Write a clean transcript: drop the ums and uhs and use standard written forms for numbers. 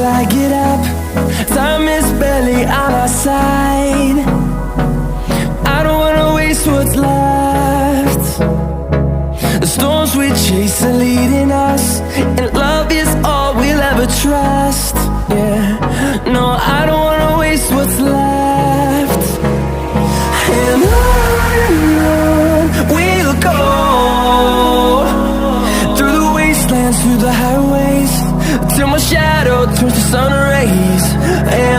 I get up. Time is barely on our side. I don't wanna waste what's left. The storms we chase are leading us, and love is all we'll ever trust. Yeah, no, I don't wanna waste what's left. And on we'll go, through the wastelands, through the highways, till my shadow turns to sun rays. And